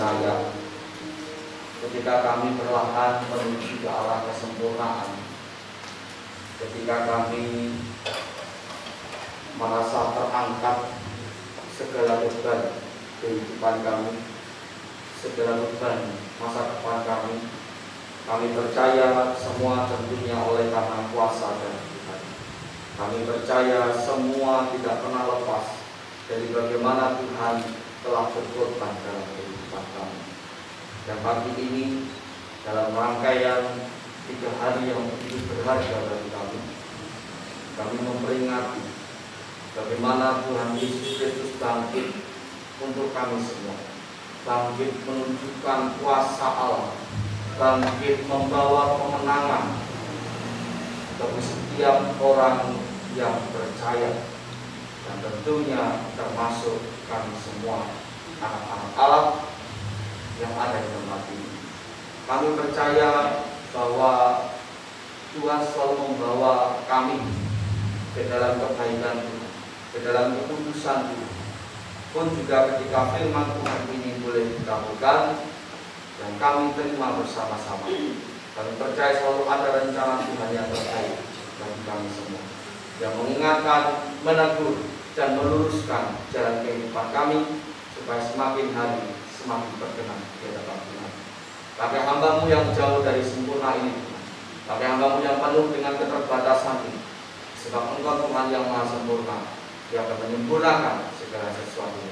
percaya ketika kami perlahan menuju ke arah kesempurnaan, ketika kami merasa terangkat segala beban kehidupan kami, segala beban masa depan kami percaya semua tentunya oleh karena kuasa dan Tuhan. Kami percaya semua tidak pernah lepas dari bagaimana Tuhan telah berkorban dalam kehidupan kami. Dan pagi ini dalam rangkaian 3 hari yang begitu berharga bagi kami memperingati bagaimana Tuhan Yesus Kristus bangkit untuk kami semua, bangkit menunjukkan kuasa Allah, bangkit membawa kemenangan bagi setiap orang yang percaya, dan tentunya termasuk kami semua anak-anak Allah yang ada di tempat ini. Kami percaya bahwa Tuhan selalu membawa kami ke dalam kebaikan Tuhan, ke dalam keputusan Tuhan. Pun juga ketika firman Tuhan ini boleh dikabulkan dan kami terima bersama-sama, kami percaya selalu ada rencana Tuhan yang terbaik bagi kami semua, yang mengingatkan, menegur, dan meluruskan jalan kehidupan kami supaya semakin hari semakin berkenan di hadapan Tuhan. Pakai hamba-Mu yang jauh dari sempurna ini Tuhan, pakai hamba-Mu yang penuh dengan keterbatasan ini, sebab Engkau Tuhan yang maha sempurna, yang akan menyempurnakan segala sesuatu.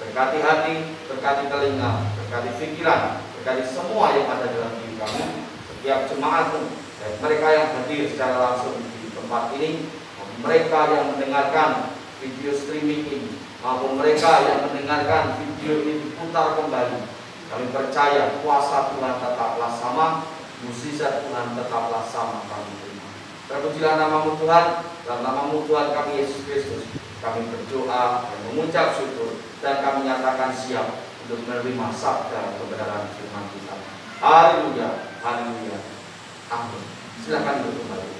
Berkati hati, berkati telinga, berkati pikiran, berkati semua yang ada dalam diri kami, setiap jemaat-Mu, dan mereka yang hadir secara langsung di tempat ini, maupun mereka yang mendengarkan video streaming ini, maupun mereka yang mendengarkan video ini diputar kembali. Kami percaya kuasa Tuhan tetaplah sama, mukjizat Tuhan tetaplah sama kami terima. Terpujilah nama-Mu Tuhan, dalam nama-Mu Tuhan kami Yesus Kristus, kami berdoa dan mengucap syukur, dan kami nyatakan siap untuk menerima sabda kebenaran firman kita. Haleluya, haleluya, amin. Silakan duduk kembali.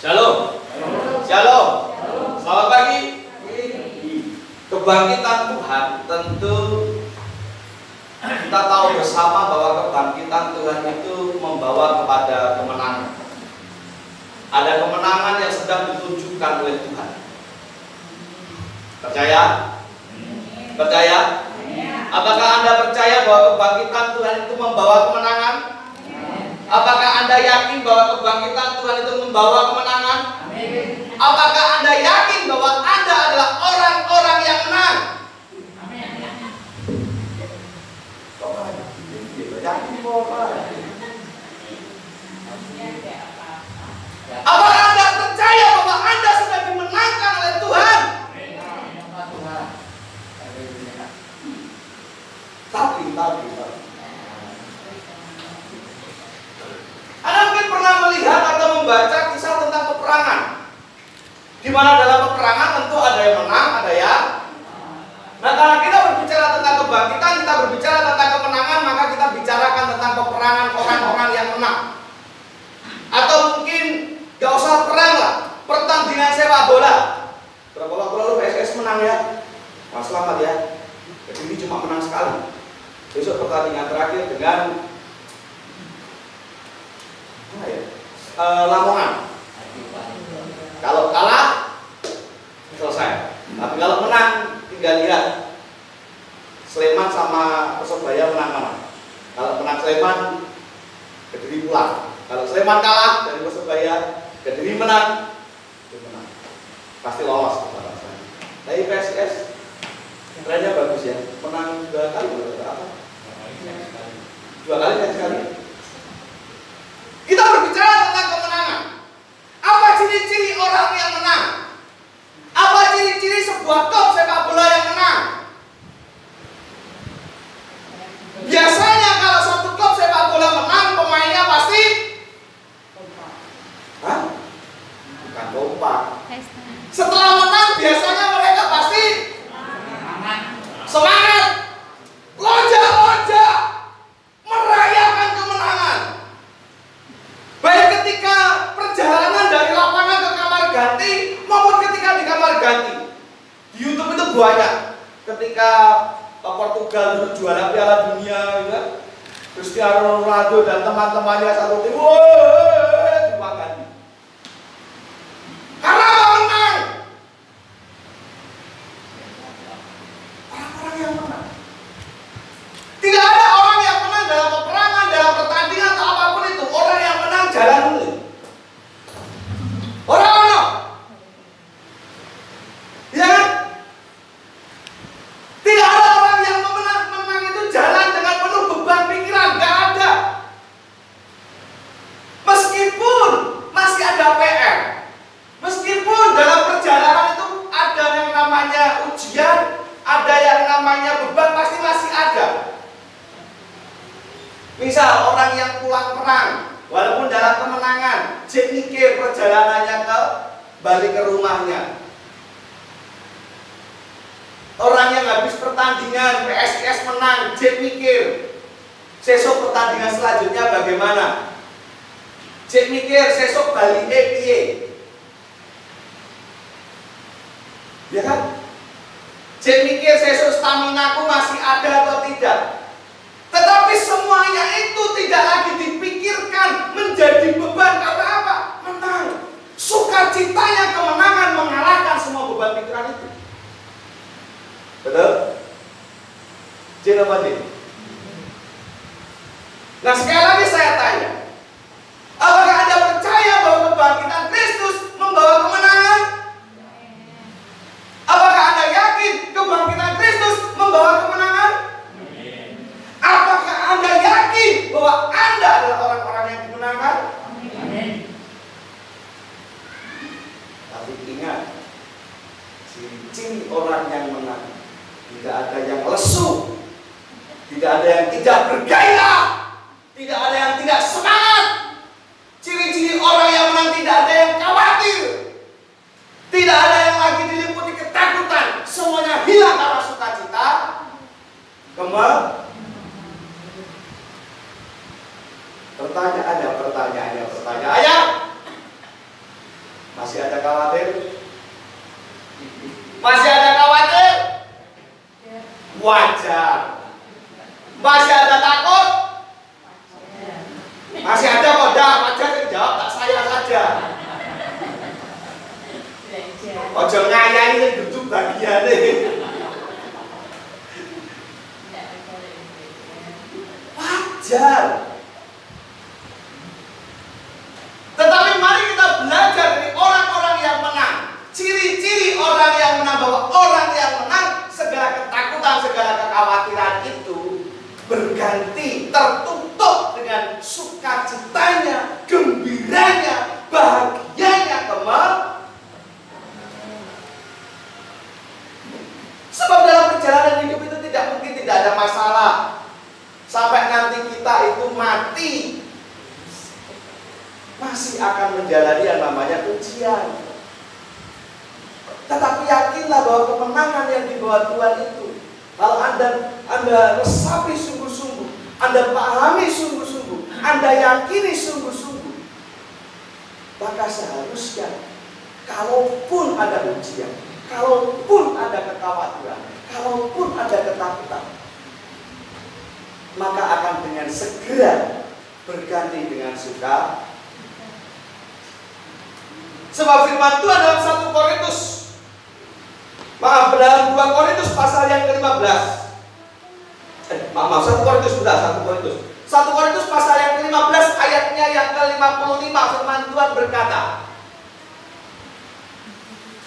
Shalom. Shalom. Selamat pagi. Kebangkitan Tuhan tentu kita tahu bersama bahwa kebangkitan Tuhan itu membawa kepada kemenangan. Ada kemenangan yang sedang ditunjukkan oleh Tuhan. Percaya? Percaya? Apakah Anda percaya bahwa kebangkitan Tuhan itu membawa kemenangan? Apakah Anda yakin bahwa kebangkitan Tuhan itu membawa kemenangan? Apakah Anda yakin bahwa Anda adalah orang-orang yang menang? Apakah Anda percaya bahwa Anda sudah dimenangkan oleh Tuhan? Tapi Anda mungkin pernah melihat atau membaca kisah tentang peperangan, di mana dalam peperangan tentu ada yang menang, ada yang. Nah, karena kita berbicara tentang kebangkitan, kita berbicara tentang kemenangan, maka kita bicarakan tentang peperangan orang-orang yang menang. Atau mungkin gak usah perang lah, pertandingan sepak bola. Berapa waktu lalu PSS menang ya? Mas selamat ya. Jadi ini cuma menang sekali. Besok pertandingan terakhir dengan Lamongan. Kalau kalah selesai. Tapi kalau menang tinggal lihat Sleman sama Persebaya menang mana. Kalau menang Sleman, Kediri pulang. Kalau Sleman kalah dari Persebaya, Kediri menang, itu menang. Pasti lolos. Tapi PSS trennya bagus ya, menang 2 kali berapa? 2 kali dan sekali. Kita berbicara tentang kemenangan. Apa ciri-ciri orang yang menang? Apa ciri-ciri sebuah klub sepak bola yang menang? Biasanya kalau satu klub sepak bola menang, pemainnya pasti bukan kompak. Setelah menang biasanya mereka pasti semangat, lonjak-lonjak, merayakan kemenangan. Baik ketika perjalanan dari lapangan ke kamar ganti maupun ketika di kamar ganti. Di YouTube itu banyak. Ketika Portugal dulu juara Piala Dunia, gitu kan? Cristiano Ronaldo dan teman-temannya satu tim, dimakan. Karena menang. Orang-orang yang menang. Tidak ada orang yang menang dalam peperangan, dalam pertandingan atau apapun itu. Orang yang menang jalan dulu. Orang mana? Ya kan? Tidak ada orang yang menang itu jalan dengan penuh beban pikiran. Gak ada. Meskipun masih ada PR, meskipun dalam perjalanan itu ada yang namanya ujian, ada yang namanya beban, pasti masih ada. Misal orang yang pulang perang, walaupun dalam kemenangan, dia mikir perjalanannya balik ke rumahnya. Orang yang habis pertandingan PSIS menang, dia mikir sesok pertandingan selanjutnya bagaimana. Dia mikir sesok balik piye. Ya kan? Dia mikir sesok stamina aku masih ada atau tidak. Tetapi semuanya itu tidak lagi dipikirkan menjadi beban. Karena apa? Menang. Sukacitanya kemenangan mengalahkan semua beban pikiran itu. Betul? Jin apa Jin? Nah sekali lagi saya tanya, apakah Anda percaya bahwa kebangkitan Kristus membawa kemenangan? Apakah Anda yakin kebangkitan Kristus membawa kemenangan? Apakah Anda yakin bahwa Anda adalah orang-orang yang dimenangkan? Tapi ingat, ciri-ciri orang yang menang, tidak ada yang lesu, tidak ada yang tidak bergairah, tidak ada yang tidak semangat. Ciri-ciri orang yang menang tidak ada yang khawatir, tidak ada yang lagi diliputi ketakutan. Semuanya hilang karena sukacita. Pertanyaannya. Masih ada khawatir? Masih ada khawatir? Wajar. Masih ada takut? Masih ada kodam? Wajar yang jawab tak saya saja. Ojo ngayani yang duduk bagian wajar. Tetapi mari kita belajar dari orang-orang yang menang. Ciri-ciri orang yang menang, bahwa orang yang menang segala ketakutan, segala kekhawatiran itu berganti, tertutup dengan sukacitanya, gembiranya, bahagianya sebab dalam perjalanan hidup itu tidak mungkin tidak ada masalah. Sampai nanti kita itu mati, masih akan menjalani yang namanya ujian. Tetapi yakinlah bahwa kemenangan yang dibawa Tuhan itu, kalau Anda resapi sungguh-sungguh, Anda pahami sungguh-sungguh, Anda yakini sungguh-sungguh, maka seharusnya kalaupun ada ujian, kalaupun ada kekhawatiran, kalaupun ada ketakutan, maka akan dengan segera berganti dengan suka. Sebab firman Tuhan dalam 1 Korintus, dalam 2 Korintus pasal yang ke-15. 1 Korintus 1 Korintus pasal yang ke-15 ayatnya yang ke-55, firman Tuhan berkata,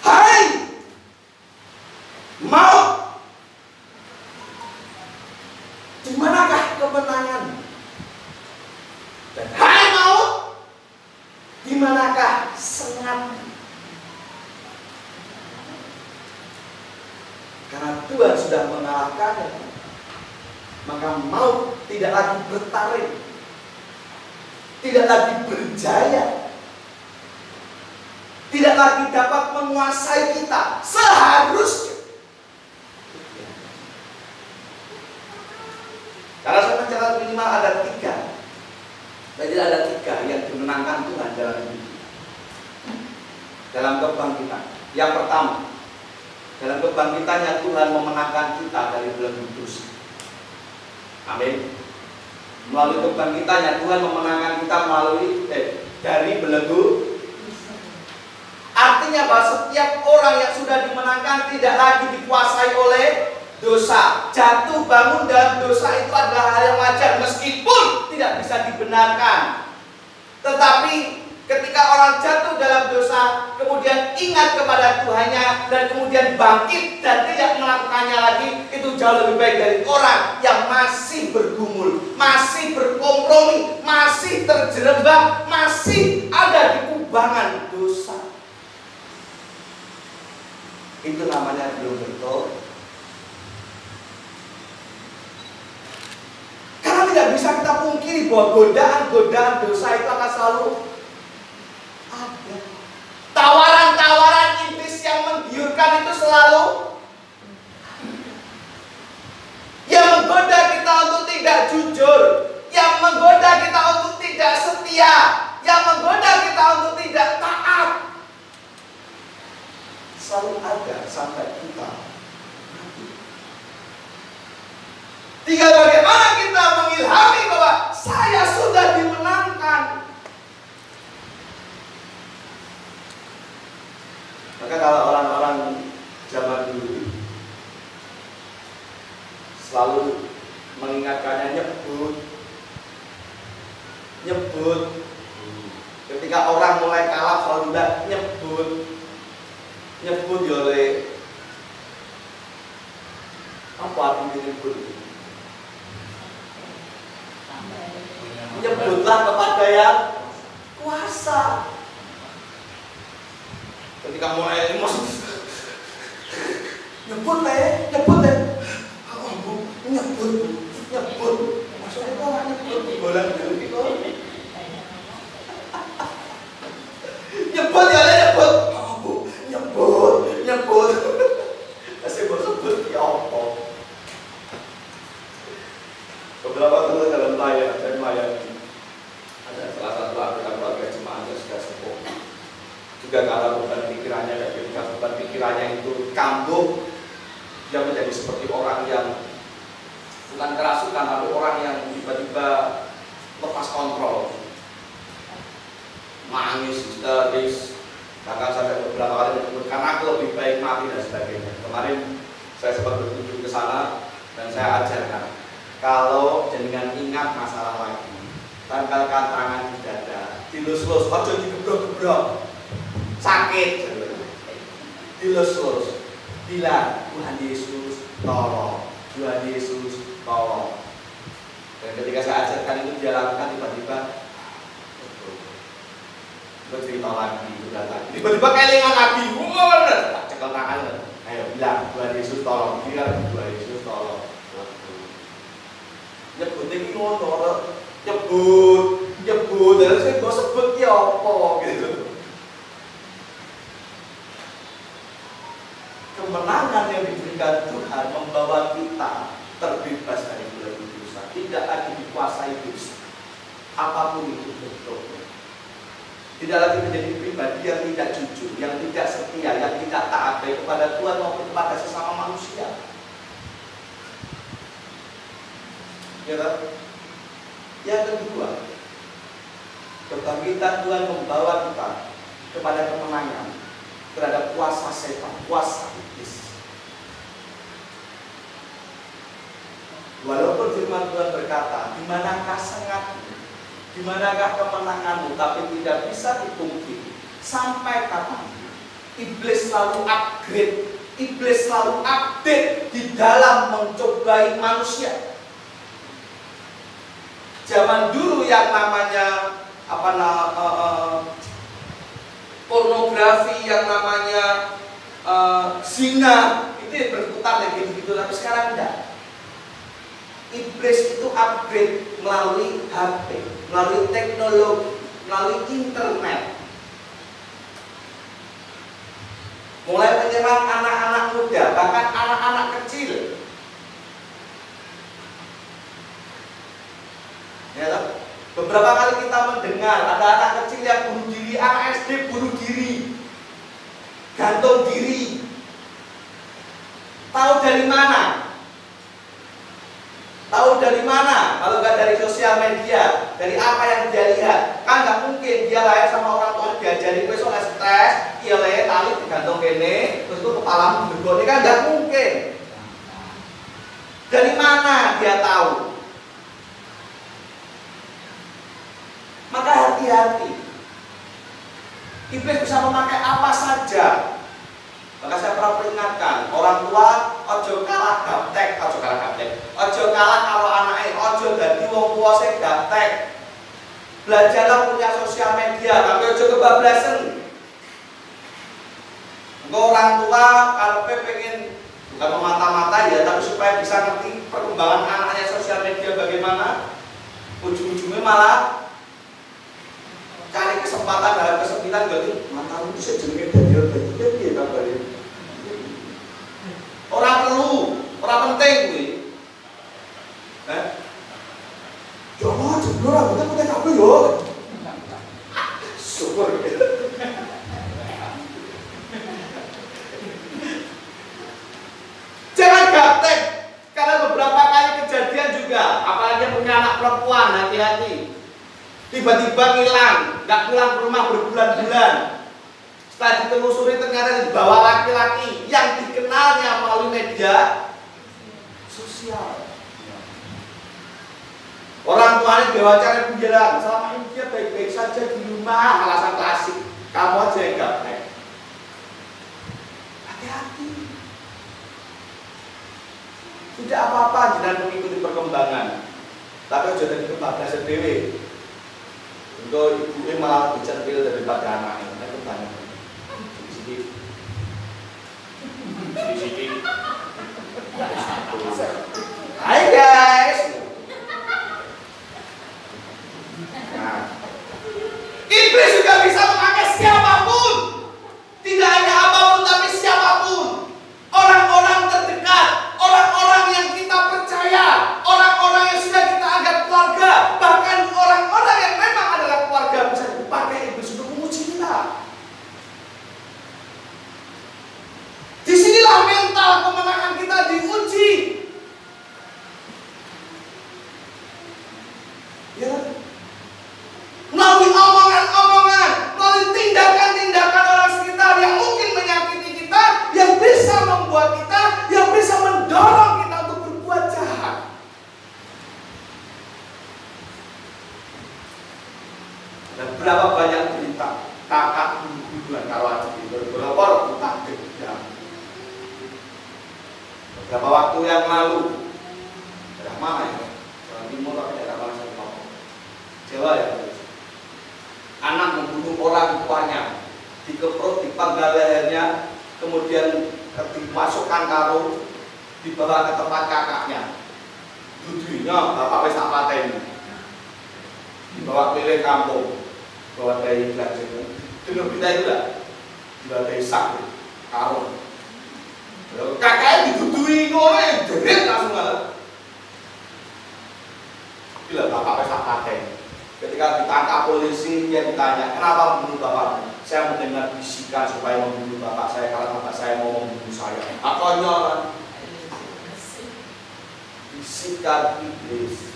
hai maut, di manakah kemenangan? Dan hai maut, di manakah sengat? Karena Tuhan sudah mengalahkannya, maka maut tidak lagi bertaring, tidak lagi berjaya, tidak lagi dapat menguasai kita seharusnya. Karena saya mencatat minimal ada 3. Jadi ada 3 yang dimenangkan Tuhan dalam hidup, dalam kebangkitan. Yang pertama, Dalam kebangkitannya Tuhan memenangkan kita dari belenggu dosa. Amin. Melalui kebangkitannya Tuhan memenangkan kita dari belenggu. Artinya bahwa setiap orang yang sudah dimenangkan tidak lagi dikuasai oleh dosa. Jatuh bangun dalam dosa itu adalah hal yang wajar meskipun tidak bisa dibenarkan. Tetapi ketika orang jatuh dalam dosa, kemudian ingat kepada Tuhannya dan kemudian bangkit dan tidak melakukannya lagi, itu jauh lebih baik dari orang yang masih bergumul, masih berkompromi, masih terjerembab, masih ada di kubangan dosa. Itu namanya belum betul. Karena tidak bisa kita pungkiri bahwa godaan-godaan dosa itu akan selalu ada. Tawaran-tawaran iblis yang menggiurkan itu selalu yang menggoda kita untuk tidak jujur, yang menggoda kita untuk tidak setia, yang menggoda kita untuk tidak taat. Selalu ada sampai kita mati. Tinggal bagaimana kita mengilhami bahwa saya sudah dimenangkan. Maka kalau orang-orang zaman dulu selalu mengingatkannya nyebut. Ketika orang mulai kalah selalu bilang nyebut oleh apa artinya nyebut? Nyebutlah kepada yang kuasa. Ketika mulai emosi, nyebut deh. Nyebut. Maksudnya itu orang nyebut bolan dulu kok. Nyebut ya nyebut. Nyebut. Kasih sebut ya apa? Beberapa tahun dalam saya melayani ada salah satu anggota keluarga jemaat yang sudah sepuh. Juga kalau beban pikirannya dan ketika beban pikirannya itu kambuh, dia menjadi seperti orang yang bukan kerasukan, tapi orang yang tiba-tiba lepas kontrol, nangis, histeris, bahkan sampai beberapa kali menyebut karena aku lebih baik mati dan sebagainya. Kemarin saya sempat berkunjung ke sana dan saya ajarkan, kalau jenengan ingat masalah lagi, tempelkan tangan di dada, dilus-lus, ojo digebrok-gebrok. Sakit, dilus-lus, bilang Tuhan Yesus tolong, Tuhan Yesus tolong. Dan ketika saya ajarkan itu dia lakukan tiba-tiba bercerita lagi, tiba-tiba kelingan lagi, tak cekel tangan, ayo bilang Tuhan Yesus tolong, bilang Tuhan Yesus tolong. Nyebut ini ngono, nyebut, dan saya mau sebut ya apa gitu. Kemenangan yang diberikan Tuhan membawa kita terbebas dari belenggu dosa, tidak lagi dikuasai dosa, apapun itu bentuknya. Tidak lagi menjadi pribadi yang tidak jujur, yang tidak setia, yang tidak taat baik kepada Tuhan maupun kepada sesama manusia. Ya kan? Yang kedua, kebangkitan Tuhan membawa kita kepada kemenangan terhadap kuasa setan, kuasa iblis. Walaupun firman Tuhan berkata, di manakah sengatmu, di manakah kemenanganmu, tapi tidak bisa dipungkiri. Sampai kapan? Iblis selalu upgrade, iblis selalu update di dalam mencobai manusia. Zaman dulu yang namanya pornografi, yang namanya zina, itu berputar kayak gitu-gitu, tapi sekarang enggak. Iblis itu upgrade melalui HP, melalui teknologi, melalui internet. Mulai menyerang anak-anak muda, bahkan anak-anak kecil. Ya, beberapa kali kita mendengar ada anak kecil yang bunuh diri, anak SD bunuh diri, gantung diri. alam bergoni kan nggak mungkin. Dari mana dia tahu? Maka hati-hati. Iblis bisa memakai apa saja. Maka saya pernah peringatkan orang tua, ojo kalah gaptek, ojo kalah kalau anaknya, ojo dadi wong tua sing gaptek. Belajarlah punya sosial media, tapi ojo kebablasan. Orang tua kalau pengen bukan memata-mata ya, tapi supaya bisa ngerti perkembangan anaknya sosial media bagaimana, ujung-ujungnya malah cari kesempatan dalam kesempitan berarti matamu bisa jenenge Daniel Bayikan ya kabarnya. Orang perlu, orang penting kuwi. Ya Allah, jebul rambutnya putih kabeh yo. Syukur. Jangan gaptek, karena beberapa kali kejadian juga, apalagi yang punya anak perempuan, hati-hati. Tiba-tiba ngilang, nggak pulang ke rumah berbulan-bulan. Setelah ditelusuri ternyata dibawa laki-laki yang dikenalnya melalui media sosial. Orang tuanya diwawancara bilang selama ini dia baik-baik saja di rumah, alasan klasik. Kamu aja yang gaptek. Hati-hati. Tidak apa-apa jangan mengikuti perkembangan, tapi aja jadi kebablasan dewe. Untuk ibunya malah lebih cerbil daripada anaknya. Itu banyak. Sedikit. Hai guys. Nah, iblis juga bisa memakai siapapun. Tidak hanya apapun, tapi siapapun. Orang-orang terdekat, orang-orang yang kita percaya, orang-orang yang sudah kita anggap keluarga, bahkan orang-orang yang memang adalah keluarga bisa dipakai iblis untuk menguji kita. Disinilah mental kemenangan kita diuji. Ya, melalui omongan-omongan, melalui tindakan-tindakan orang sekitar yang mungkin menyakiti kita, yang bisa membuat kita, yang bisa mendorong kita untuk berbuat jahat. Dan berapa banyak berita kakak bulan kalau ada di berapa utang dendam. Beberapa waktu yang lalu, daerah mana ya? Jawa Timur atau daerah mana saya tahu? Jawa ya. Anak membunuh orang tuanya, dikeprot, dipanggal lehernya, kemudian dimasukkan karung, dibawa ke tempat kakaknya. Dudunya bapak wis tak pateni. Dibawa keliling kampung, bawa dari gelas itu. Dengar berita itu enggak? Dibawa dari sak karung. Kakaknya didudui ngono, deret langsung malah. Bila bapak wis tak pateni. Ketika ditangkap polisi, dia ditanya, kenapa membunuh bapakmu? Saya mendengar bisikan supaya membunuh bapak saya karena bapak saya mau membunuh saya. Akhirnya bisikan iblis.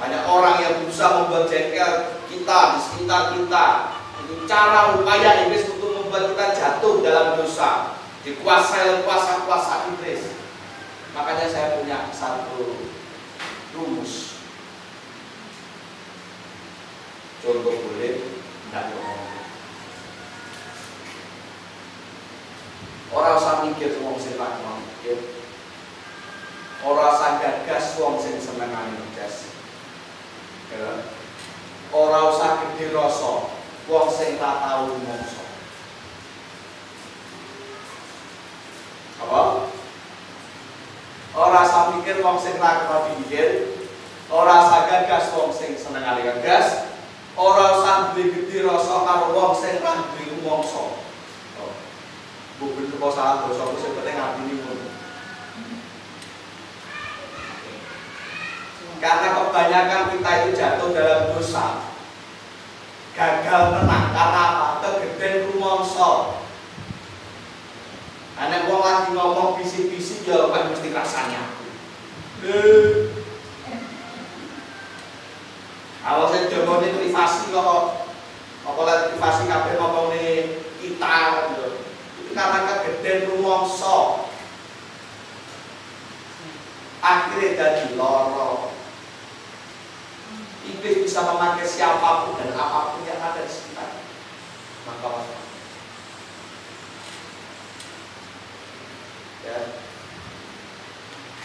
Banyak orang yang berusaha membuat jengkel kita di sekitar kita. Itu cara upaya iblis untuk membuat kita jatuh dalam dosa. Dikuasai oleh kuasa-kuasa iblis. Makanya saya punya satu rumus. Contoh boleh, tidak bohong. Orang usah mikir wong sing lak mikir. Ora usah gagas wong sing senengane gas. Ya. Ora usah gede rasa wong sing tak tau mongso. Apa? Ora usah mikir wong sing ra kena pikir, ora usah gagas wong sing senengane gagas, ora usah duwe gede rasa karo wong sing ra duwe mongso. Bukan keposahan dosa aku sebetulnya ngabini ngono. Karena kebanyakan kita itu jatuh dalam dosa, gagal menang karena apa? Kegeden rumangsa. Anak wong lagi ngomong bisik-bisik ya kan mesti rasanya. Kalau saya jomone privasi kok apa lek privasi kabeh ngomongane kita gitu. Itu karena kegeden rumangsa. Akhirnya jadi loro. Iblis bisa memakai siapapun dan apapun yang ada di sekitar. Maka waspada. Ya.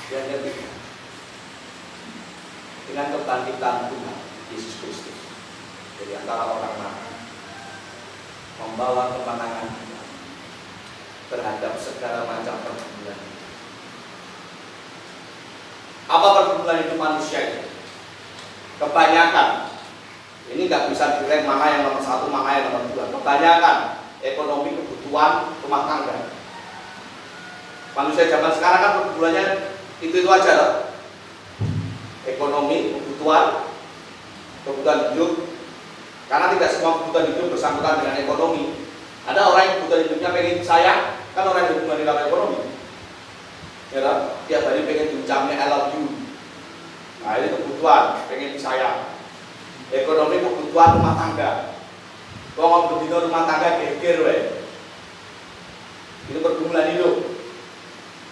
Yang ketiga, dengan kebangkitan Tuhan Yesus Kristus dari antara orang mati, membawa kemenangan Tuhan terhadap segala macam pergumulan. Apa pergumulan hidup manusia itu? Kebanyakan, ini nggak bisa direm mana yang nomor satu, mana yang nomor dua. Kebanyakan ekonomi, kebutuhan rumah tangga. Manusia zaman sekarang kan pergumulannya itu aja loh. Ekonomi, kebutuhan hidup. Karena tidak semua kebutuhan hidup bersangkutan dengan ekonomi. Ada orang yang kebutuhan hidupnya pengen sayang, kan orang yang hubungan dengan ekonomi. Ya kan? Tiap hari pengen diucapnya I love you. Nah ini kebutuhan, pengen disayang. Ekonomi, kebutuhan rumah tangga. Kalau mau berdino rumah tangga geger we. Itu pergumulan hidup.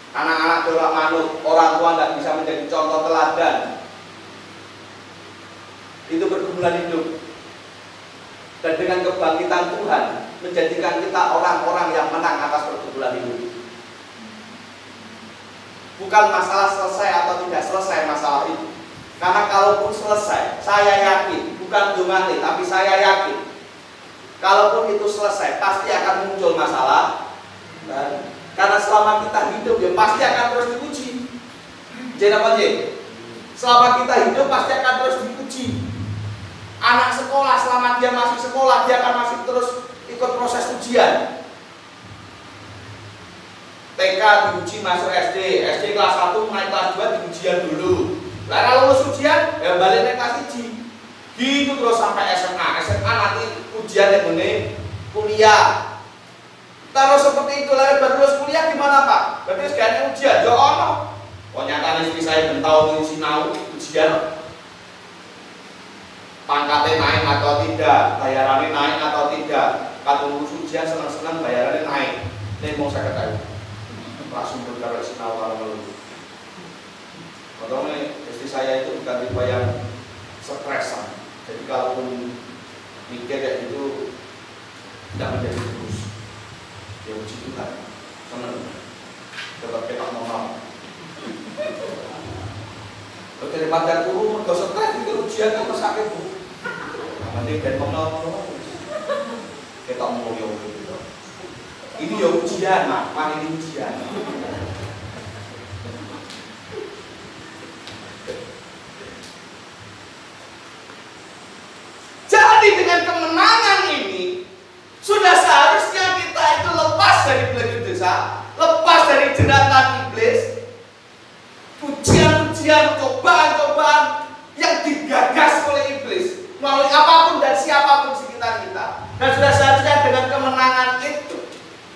Anak-anak tolak manut, orang tua tidak bisa menjadi contoh teladan. Itu pergumulan hidup. Dan dengan kebangkitan Tuhan menjadikan kita orang-orang yang menang atas pergumulan hidup. Bukan masalah selesai atau tidak selesai masalah itu. Karena kalaupun selesai, saya yakin, bukan dumani, tapi saya yakin, kalaupun itu selesai, pasti akan muncul masalah. Dan karena selama kita hidup, ya pasti akan terus diuji. Jadi apa aja? Selama kita hidup, pasti akan terus diuji. Anak sekolah, selama dia masih sekolah, dia akan masih terus ikut proses ujian. TK diuji masuk SD, SD kelas 1 naik kelas 2 diujian dulu. Lalu kalau lulus ujian, ya balik naik kelas 1. Gitu terus sampai SMA. SMA nanti ujian yang ini kuliah. Kalau seperti itu lalu baru lulus kuliah gimana Pak? Berarti sekarang ujian, ya ono. Oh nyata istri saya bentau di sinau ujian. Pangkatnya naik atau tidak, bayarannya naik atau tidak. Kalau lulus ujian senang-senang bayarannya naik. Ini mau saya katakan. Langsung berkara sinau kalau lulus. Contohnya istri saya itu bukan tipe yang stresan. Jadi kalaupun mikir kayak gitu tidak menjadi terus. Ya uji Tuhan, senang. Tetap kita mau. Kalau daripada guru mergo stres itu ujian kan sakit bu. Nanti ben mau kita mau yo. Ini ya ujian, Pak. Ini ujian. Jadi dengan kemenangan ini sudah seharusnya kita itu lepas dari belajar dosa, lepas dari jeratan iblis, ujian-ujian, cobaan-cobaan yang digagas oleh iblis melalui apapun dan siapapun sekitar kita. Dan sudah seharusnya dengan kemenangan itu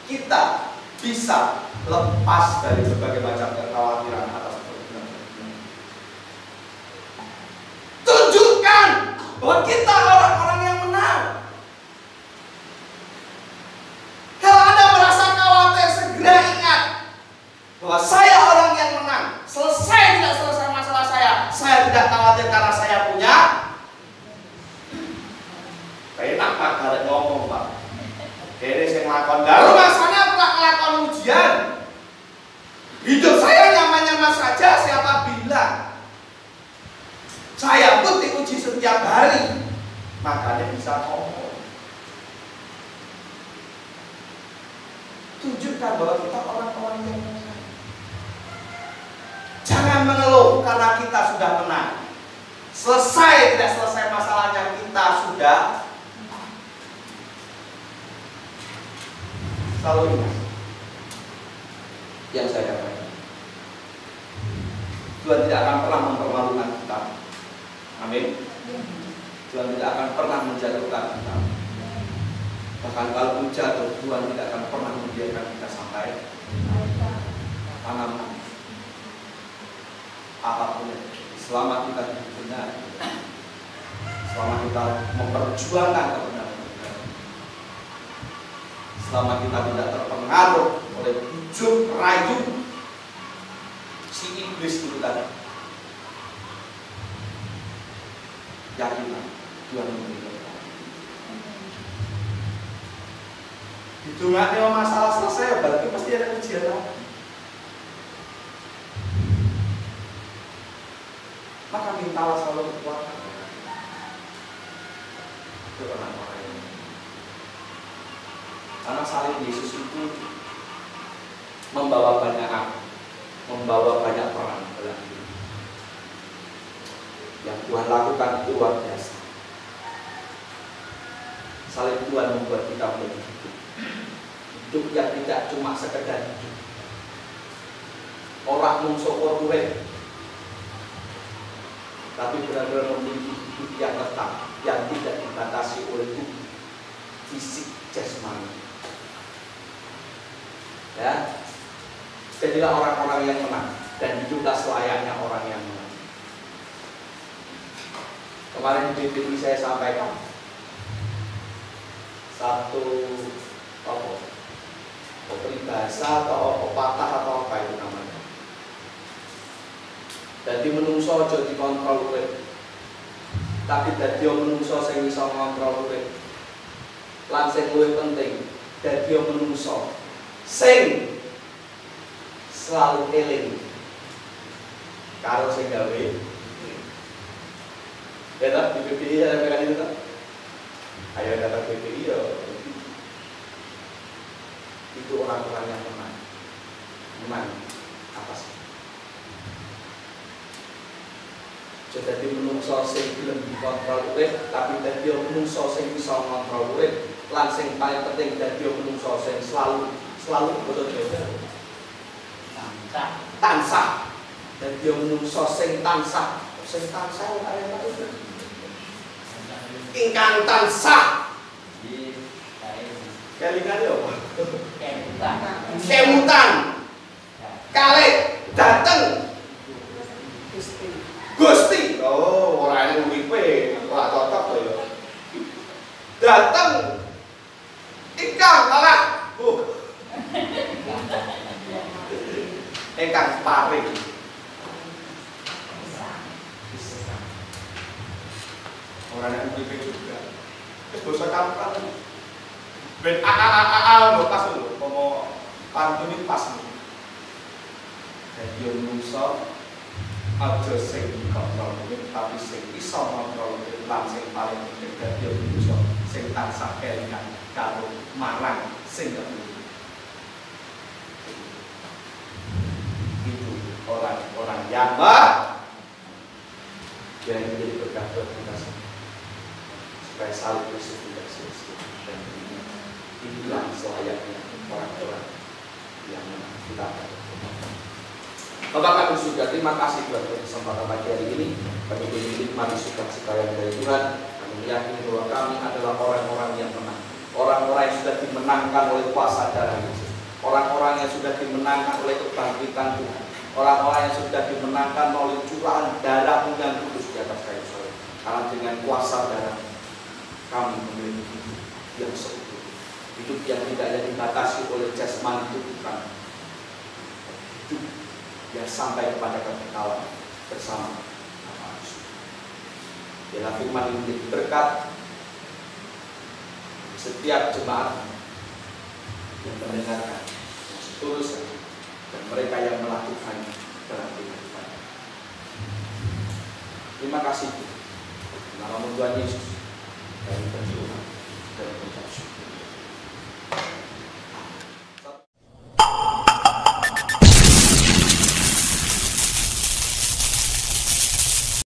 kita bisa lepas dari berbagai macam kekhawatiran atas pergumulan. Tunjukkan bahwa kita orang-orang yang menang. Kalau Anda merasa khawatir, segera ingat bahwa saya orang yang menang. Selesai tidak selesai masalah saya tidak khawatir karena saya punya. Enak Pak, kalau ngomong Pak. Jadi saya ngelakon, lalu masanya pernah ngelakon ujian. Hidup saya nyaman-nyaman saja, siapa bilang? Saya pun diuji setiap hari. Makanya bisa ngomong. Tunjukkan bahwa kita orang-orang yang menang. Jangan mengeluh karena kita sudah menang. Selesai tidak selesai masalahnya, kita sudah. Selalu ingat yang saya katakan. Tuhan tidak akan pernah mempermalukan kita. Amin. Tuhan tidak akan pernah menjatuhkan kita. Bahkan kalau jatuh, Tuhan tidak akan pernah membiarkan kita sampai tanam. Apapun yang selama kita hidup benar, kita memperjuangkan kebenaran. Selama kita tidak terpengaruh oleh bujuk rayu si iblis itu tadi, yakinlah Tuhan memberikan. Hitungannya masalah selesai, berarti pasti ada ujian lagi. Maka mintalah selalu kekuatan. Itu orang-orang ini. Karena salib Yesus itu membawa banyak apa? Membawa banyak perang dalam hidup. Yang Tuhan lakukan itu luar biasa. Salib Tuhan membuat kita menjadi hidup. Hidup yang tidak cuma sekedar hidup. Orang mungsokor urip, tapi benar-benar memiliki hidup yang tetap, yang tidak dibatasi oleh tubuh, fisik, jasmani. Ya, jadilah orang-orang yang menang dan hiduplah selayaknya orang yang menang. Kemarin di BPI saya sampaikan satu peribahasa atau pepatah atau apa itu namanya. Dadi menungso aja dikontrol urip. Tapi dadi menungso sing iso ngontrol urip. Lan sing luwih penting, dadi menungso sing selalu eling karo sing gawe. Ya tak, di BPI ada pekan itu tak? Ayo datang BPI ya. Itu orang-orang yang menang. Menang apa sih? Jadi menungso sing gelem dikontrol urip, tapi dadi menungso sing bisa ngontrol urip. Lan sing paling penting dadi menungso sing selalu boten tansah. Dadi menungso sing tansah ingkang tansah. Kelingan yo. Kemutan. Kalih dateng Gusti. Oh, ora ana uripe, ora cocok to ya. Dateng ingkang kalah. Ingkang paring. Ora ana uripe juga. Wis basa kampung. Ben lho pas lho, pomo pantun iki pas lho. Dadi menungso aja sing kontrol, tapi sing iso ngontrol lan sing paling penting dadi menungso sing tansah kelingan karo marang sing kepiye. Itu orang-orang yang yang menjadi berkat buat kita semua. Supaya salib Kristus tidak sia-sia dan inilah selayaknya orang-orang yang kita Bapak Kami surga, terima kasih Tuhan untuk kesempatan pagi hari ini. Kami menikmati sukacita yang dari Tuhan. Kami meyakini bahwa kami adalah orang-orang yang menang. Orang-orang yang sudah dimenangkan oleh kuasa darah Yesus. Orang-orang yang sudah dimenangkan oleh kebangkitan Tuhan. Orang-orang yang sudah dimenangkan oleh curahan darah yang kudus di atas kayu salib. Karena dengan kuasa darah kami memiliki hidup yang seutuh. Hidup yang tidak dibatasi oleh jasmani tubuh. Hidup yang sampai kepada kekekalan bersama Allah. Biarlah firman ini menjadi berkat setiap jemaat yang mendengarkan, yang setulus dan mereka yang melakukan dalam kehidupan. Terima kasih nama Tuhan Yesus. Kami berdoa dan mengucap syukur.